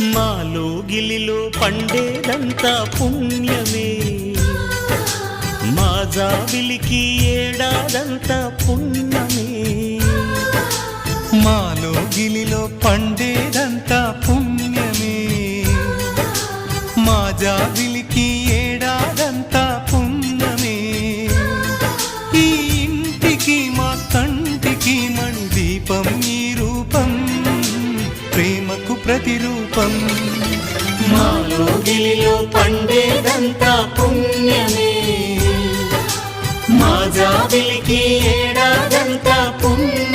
మాలో గిలిలో పండేదంతా పుణ్యమే, మా జాబిలికి ఏడాదంతా పుణ్యమే. మాలో గిలిలో పండేదంతా పుణ్యమే, మా జాబిలికి ఏడాదంతా పుణ్యమే. ఈ ఇంటికి మా కంటికి మణి దీపం ఈ రూపం, ప్రేమకు ప్రతిరూపం. మాలో గిలిలో పండేదంతా పుణ్యమే, మా జాబిలికి ఏడాదంతా పుణ్యమే.